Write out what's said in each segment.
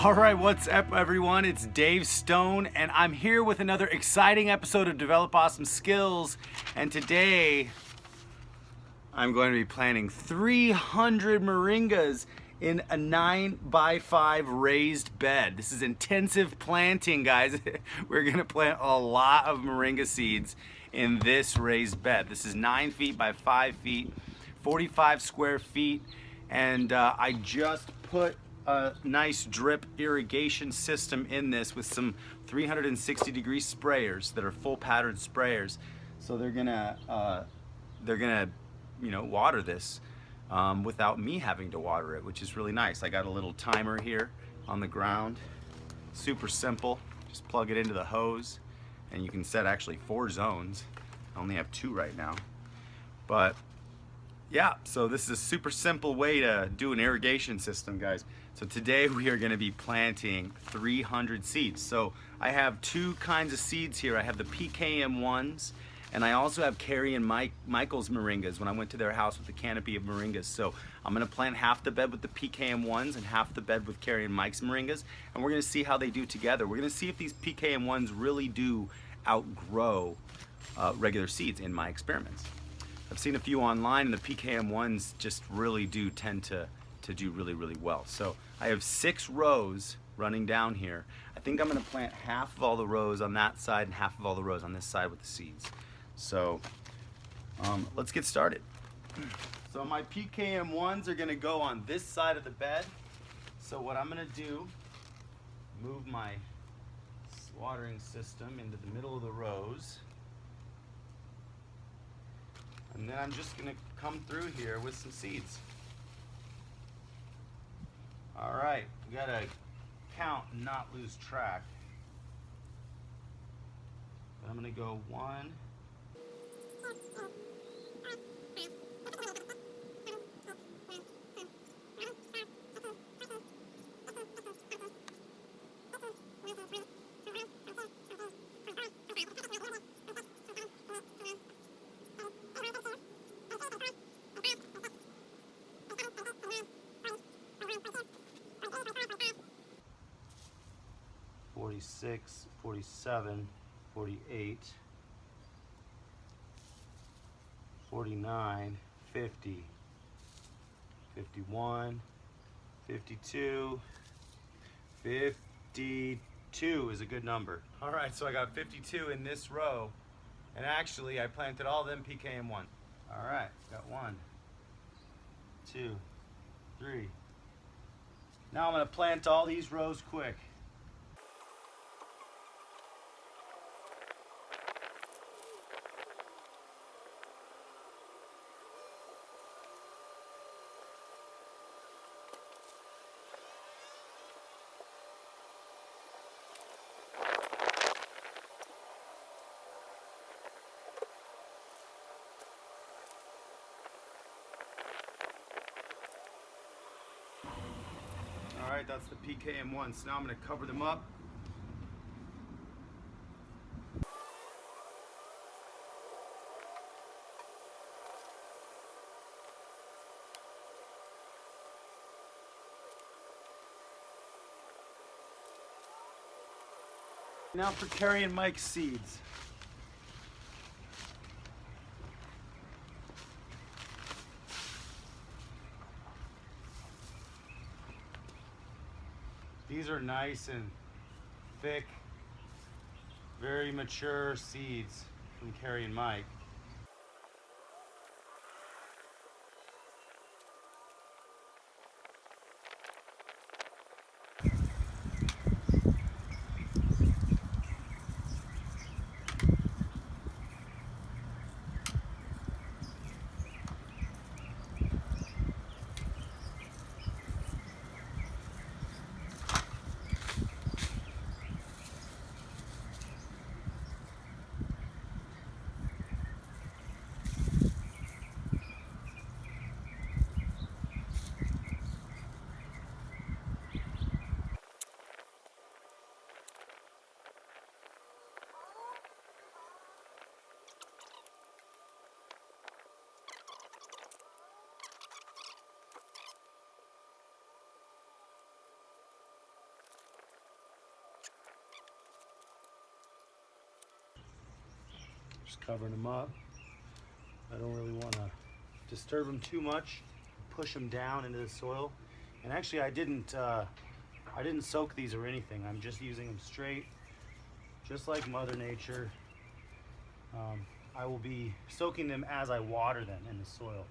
All right, what's up, everyone? It's Dave Stone, and I'm here with another exciting episode of Develop Awesome Skills. And today, I'm going to be planting 300 moringas in a 9x5 raised bed. This is intensive planting, guys. We're gonna plant a lot of moringa seeds in this raised bed. This is 9 feet by 5 feet, 45 square feet, and I just put a nice drip irrigation system in this with some 360-degree sprayers that are full pattern sprayers. So they're gonna water this without me having to water it, which is really nice. I got a little timer here on the ground, super simple. Just plug it into the hose, and you can set actually 4 zones. I only have 2 right now, but yeah, so this is a super simple way to do an irrigation system, guys. So today we are going to be planting 300 seeds. So I have 2 kinds of seeds here. I have the PKM1s, and I also have Carrie and Michael's moringas when I went to their house with the canopy of moringas. So I'm going to plant half the bed with the PKM1s and half the bed with Carrie and Mike's moringas, and we're going to see how they do together. We're going to see if these PKM1s really do outgrow regular seeds in my experiments. I've seen a few online, and the PKM1s just really do tend to do really, really well. So I have 6 rows running down here. I think I'm gonna plant half of all the rows on that side and half of all the rows on this side with the seeds. So let's get started. So my PKM1s are gonna go on this side of the bed. So what I'm gonna do, move my watering system into the middle of the rows. And then I'm just gonna come through here with some seeds. All right, we gotta count and not lose track. But I'm gonna go 1, 46, 47, 48, 49, 50, 51, 52, 52 is a good number. All right, so I got 52 in this row, and actually I planted all them PKM1. All right, got 1, 2, 3. Now I'm gonna plant all these rows quick. All right, that's the PKM1. So now I'm going to cover them up. Now for Carrie and Mike's seeds. These are nice and thick, very mature seeds from Carrie and Mike. Just covering them up. I don't really want to disturb them too much. Push them down into the soil. And actually, I didn't soak these or anything. I'm just using them straight, just like Mother Nature. I will be soaking them as I water them in the soil.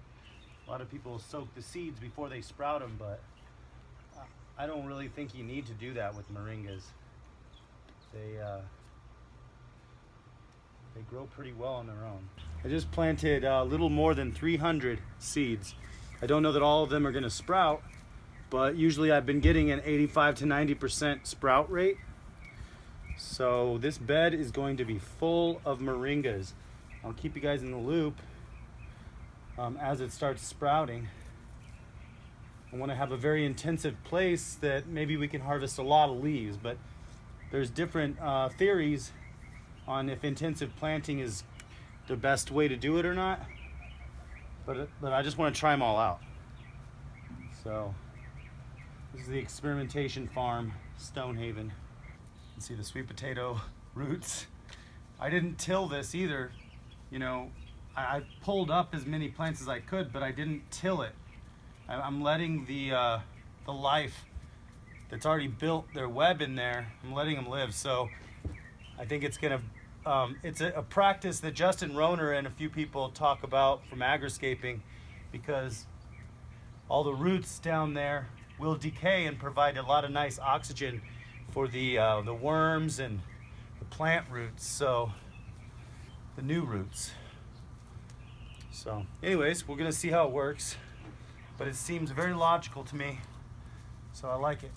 A lot of people soak the seeds before they sprout them, but I don't really think you need to do that with moringas. They grow pretty well on their own. I just planted a little more than 300 seeds. I don't know that all of them are gonna sprout, but usually I've been getting an 85 to 90% sprout rate. So this bed is going to be full of moringas. I'll keep you guys in the loop as it starts sprouting. I want to have a very intensive place that maybe we can harvest a lot of leaves, but there's different theories on if intensive planting is the best way to do it or not. But I just want to try them all out. So this is the experimentation farm, Stonehaven. You can see the sweet potato roots. I didn't till this either. You know, I pulled up as many plants as I could, but I didn't till it. I'm letting the life that's already built their web in there, I'm letting them live. So I think it's gonna, it's a practice that Justin Rohner and a few people talk about from agriscaping, because all the roots down there will decay and provide a lot of nice oxygen for the worms and the plant roots, so the new roots. So anyways, we're gonna see how it works, but it seems very logical to me, so I like it.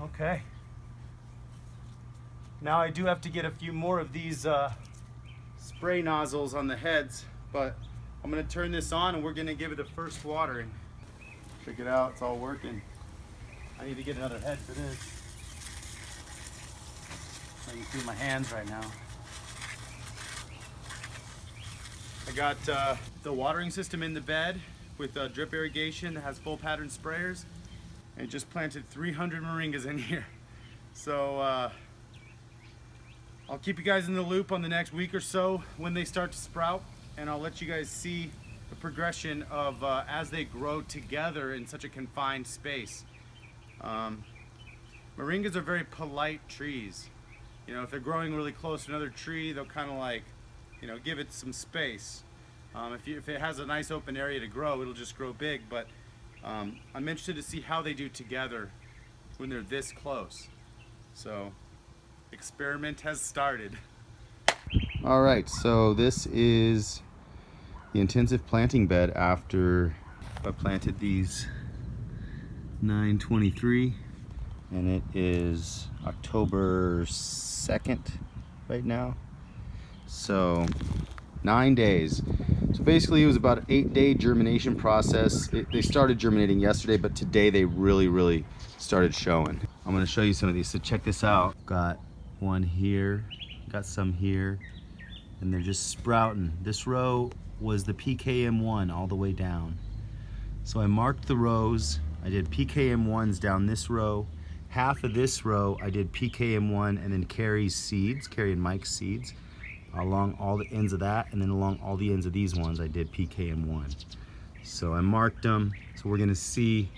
Okay. Now I do have to get a few more of these spray nozzles on the heads, but I'm gonna turn this on and we're gonna give it a first watering. Check it out, it's all working. I need to get another head for this. You can see my hands right now. I got the watering system in the bed with drip irrigation that has full pattern sprayers, and just planted 300 moringas in here. So I'll keep you guys in the loop on the next week or so when they start to sprout, and I'll let you guys see the progression of as they grow together in such a confined space. Moringas are very polite trees. You know, if they're growing really close to another tree, they'll kind of like, you know, give it some space. If it has a nice open area to grow, it'll just grow big. But I'm interested to see how they do together when they're this close. So, experiment has started. All right, so this is the intensive planting bed after I planted these 9/23, and it is October 2nd right now. So 9 days. So basically it was about an 8-day germination process. They started germinating yesterday, but today they really started showing. I'm gonna show you some of these, so check this out. Got one here, got some here, and they're just sprouting. This row was the PKM1 all the way down. So I marked the rows. I did PKM1s down this row. Half of this row I did PKM1 and then Carrie and Mike's seeds along all the ends of that, and then along all the ends of these ones I did PKM1. So I marked them. So we're gonna see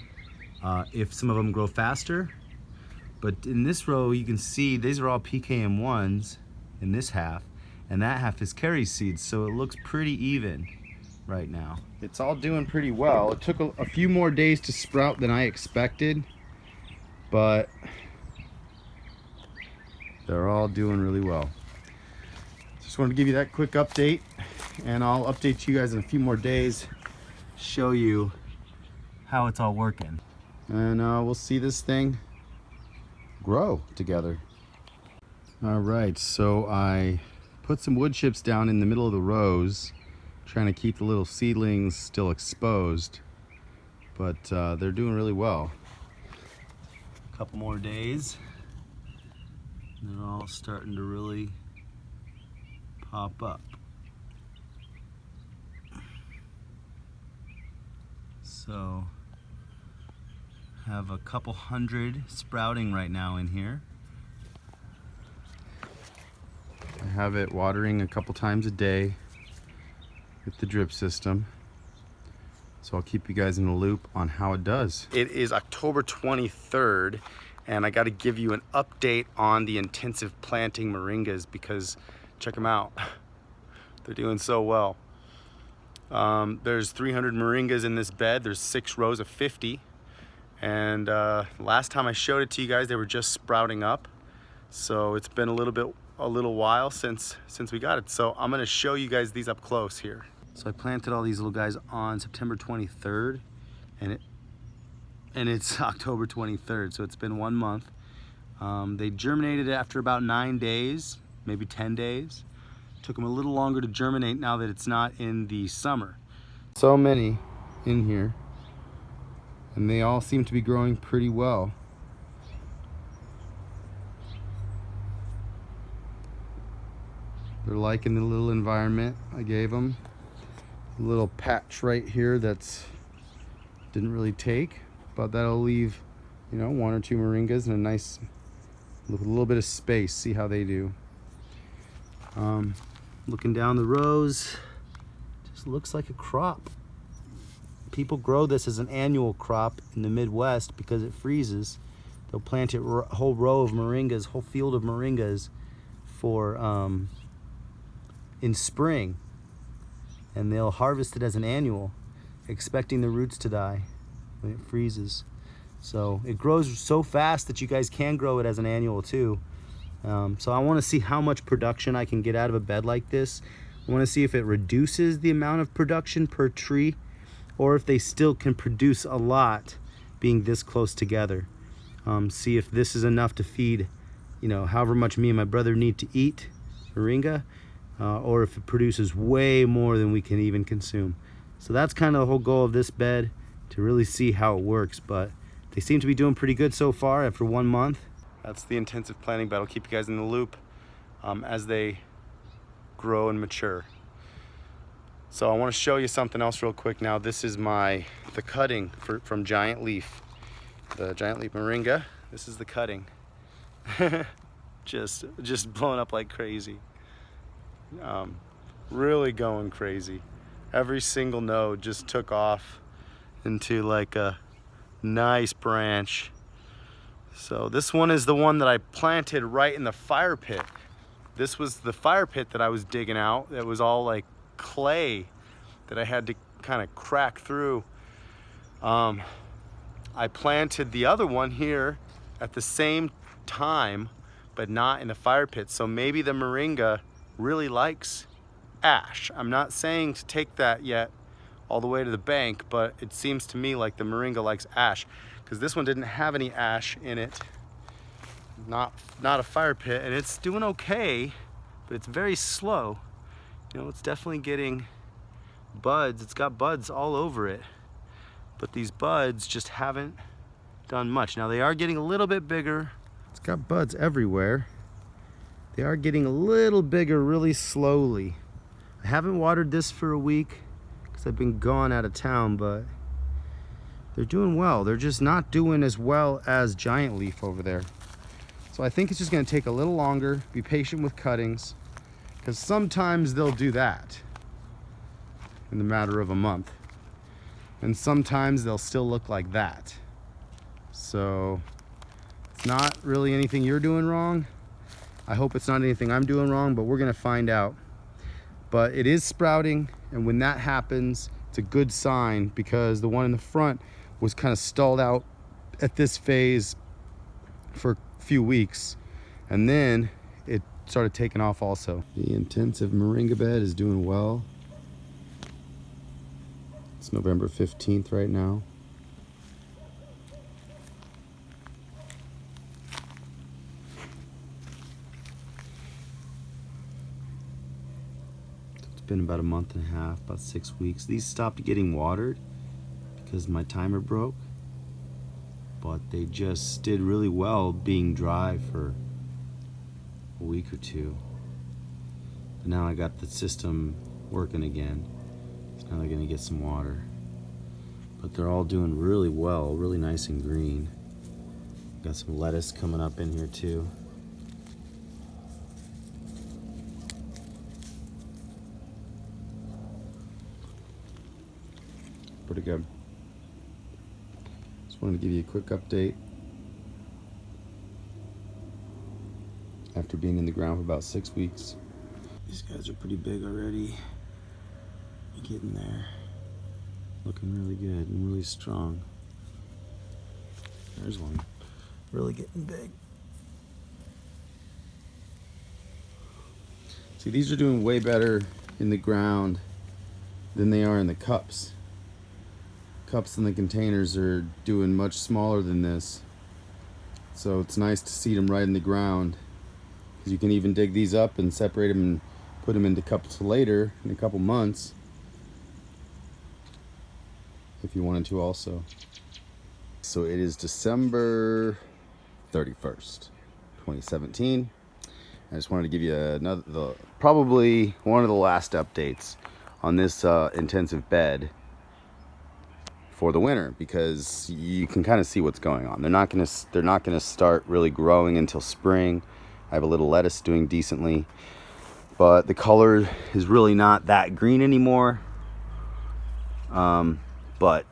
if some of them grow faster. But in this row you can see these are all PKM1s in this half, and that half is Carrie seeds, so it looks pretty even right now. It's all doing pretty well. It took a few more days to sprout than I expected, but they're all doing really well. Just wanted to give you that quick update, and I'll update you guys in a few more days, show you how it's all working. And we'll see this thing grow together. All right, so I put some wood chips down in the middle of the rows, trying to keep the little seedlings still exposed, but they're doing really well. A couple more days, they're all starting to really pop up. So have a couple hundred sprouting right now in here. have it watering a couple times a day with the drip system. So I'll keep you guys in the loop on how it does. It is October 23rd, and I got to give you an update on the intensive planting moringas because check them out. They're doing so well. There's 300 moringas in this bed. There's 6 rows of 50. And last time I showed it to you guys, they were just sprouting up. So it's been a little while since we got it. So I'm gonna show you guys these up close here. So I planted all these little guys on September 23rd, and it's October 23rd, so it's been 1 month. They germinated after about 9 days, maybe 10 days. Took them a little longer to germinate now that it's not in the summer. So many in here, and they all seem to be growing pretty well. They're liking the little environment I gave them. A little patch right here that's didn't really take, but that'll leave, you know, 1 or 2 moringas and a nice little bit of space. See how they do. Looking down the rows, just looks like a crop. People grow this as an annual crop in the Midwest because it freezes. They'll plant a whole row of moringas, whole field of moringas for in spring, and they'll harvest it as an annual, expecting the roots to die when it freezes. So it grows so fast that you guys can grow it as an annual too. So I want to see how much production I can get out of a bed like this. I want to see if it reduces the amount of production per tree, or if they still can produce a lot being this close together. See if this is enough to feed, you know, however much me and my brother need to eat moringa, or if it produces way more than we can even consume. So that's kind of the whole goal of this bed, to really see how it works. But they seem to be doing pretty good so far after 1 month. That's the intensive planting bed. I'll keep you guys in the loop as they grow and mature. So I want to show you something else real quick now. This is the cutting from Giant Leaf. The Giant Leaf Moringa. This is the cutting. just blowing up like crazy. Really going crazy. Every single node just took off into like a nice branch. So this one is the one that I planted right in the fire pit. This was the fire pit that I was digging out. That was all like clay that I had to kind of crack through. I planted the other one here at the same time, but not in the fire pit. So maybe the moringa really likes ash. I'm not saying to take that yet all the way to the bank, but it seems to me like the moringa likes ash, because this one didn't have any ash in it. Not a fire pit, and it's doing okay, but it's very slow. You know, it's definitely getting buds. It's got buds all over it, but these buds just haven't done much. Now they are getting a little bit bigger. It's got buds everywhere. They are getting a little bigger really slowly. I haven't watered this for a week because I've been gone out of town, but they're doing well. They're just not doing as well as Giant Leaf over there. So I think it's just gonna take a little longer. Be patient with cuttings, because sometimes they'll do that in the matter of a month. And sometimes they'll still look like that. So it's not really anything you're doing wrong. I hope it's not anything I'm doing wrong, but we're gonna find out. But it is sprouting, and when that happens, it's a good sign, because the one in the front was kind of stalled out at this phase for a few weeks, and then it started taking off also. The intensive moringa bed is doing well. It's November 15th right now. It's been about a month and a half, about 6 weeks. These stopped getting watered because my timer broke, but they just did really well being dry for a week or two. But now I got the system working again, so now they're gonna get some water. But they're all doing really well, really nice and green. Got some lettuce coming up in here too. pretty good. Just wanted to give you a quick update after being in the ground for about 6 weeks. These guys are pretty big already. Getting there. Looking really good and really strong. There's one. Really getting big. See, these are doing way better in the ground than they are in the cups. Cups in the containers are doing much smaller than this. So it's nice to seed them right in the ground. Because you can even dig these up and separate them and put them into cups later in a couple months. If you wanted to also. So it is December 31st, 2017. I just wanted to give you probably one of the last updates on this intensive bed for the winter, because you can kind of see what's going on. They're not gonna start really growing until spring. I have a little lettuce doing decently, but the color is really not that green anymore. But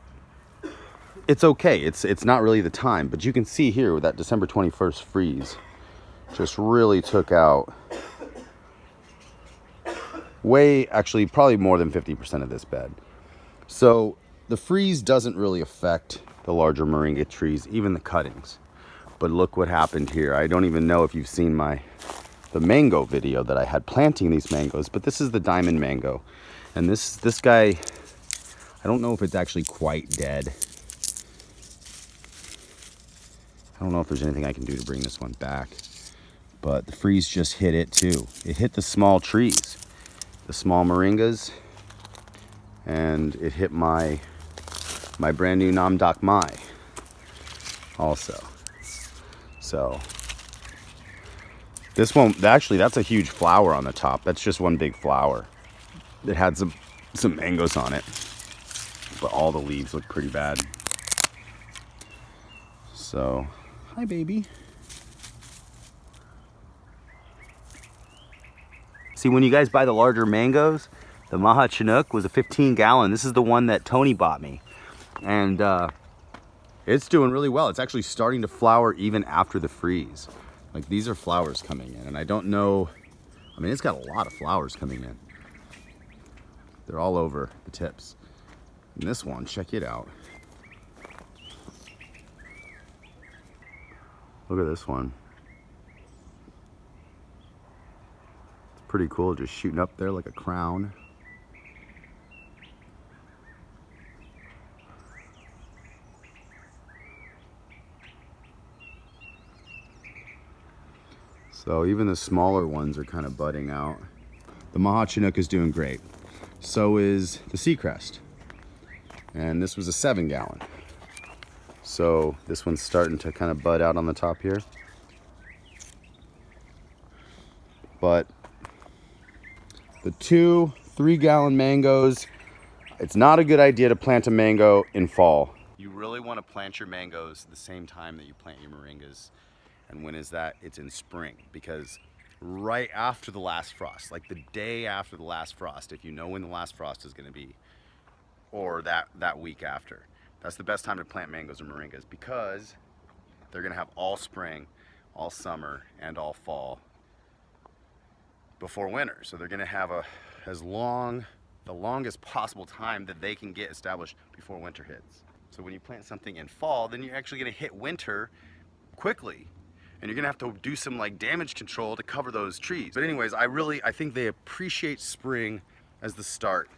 it's okay. It's not really the time. But you can see here with that December 21st freeze, just really took out actually probably more than 50% of this bed. So the freeze doesn't really affect the larger moringa trees, even the cuttings. But look what happened here. I don't even know if you've seen the mango video that I had planting these mangoes, but this is the diamond mango. And this guy, I don't know if it's actually quite dead. I don't know if there's anything I can do to bring this one back. But the freeze just hit it too. It hit the small trees, the small moringas, and it hit my brand new Nam Dak Mai also. So this one, actually that's a huge flower on the top. That's just one big flower. It had some mangoes on it, but all the leaves look pretty bad. So, hi baby. See, when you guys buy the larger mangoes, the Maha Chinook was a 15-gallon. This is the one that Tony bought me. And it's doing really well. It's actually starting to flower even after the freeze. Like, these are flowers coming in, and I don't know, I mean, it's got a lot of flowers coming in. They're all over the tips. And this one, check it out. Look at this one. It's pretty cool, just shooting up there like a crown. So even the smaller ones are kind of budding out. The Maha Chinook is doing great. So is the Seacrest. And this was a 7-gallon. So this one's starting to kind of bud out on the top here. But the 2 3-gallon mangoes, it's not a good idea to plant a mango in fall. You really want to plant your mangoes the same time that you plant your moringas. And when is that? It's in spring, because right after the last frost, like the day after the last frost, if you know when the last frost is going to be, or that week after, that's the best time to plant mangoes or moringas, because they're going to have all spring, all summer, and all fall before winter. So they're going to have the longest possible time that they can get established before winter hits. So when you plant something in fall, then you're actually going to hit winter quickly. And you're gonna have to do some like damage control to cover those trees. But anyways, I think they appreciate spring as the start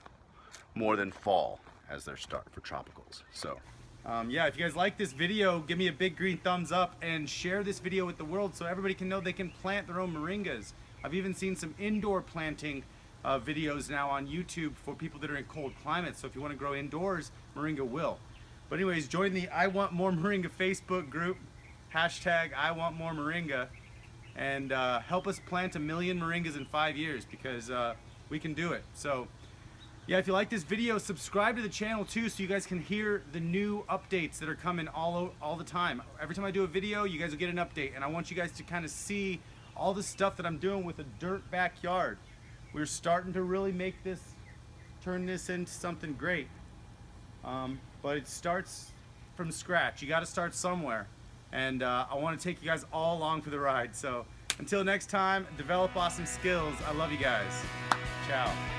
more than fall as their start for tropicals. So Yeah, if you guys like this video, give me a big green thumbs up and share this video with the world so everybody can know they can plant their own moringas. I've even seen some indoor planting videos now on YouTube for people that are in cold climates. So if you want to grow indoors, moringa will. But anyways, join the I Want More Moringa Facebook group. Hashtag I Want More Moringa, and help us plant 1 million moringas in 5 years, because we can do it. So yeah, if you like this video, subscribe to the channel too, so you guys can hear the new updates that are coming all the time. Every time I do a video, you guys will get an update, and I want you guys to kind of see all the stuff that I'm doing with a dirt backyard. We're starting to really turn this into something great. but it starts from scratch. You got to start somewhere, and I want to take you guys all along for the ride. So until next time, develop awesome skills. I love you guys. Ciao.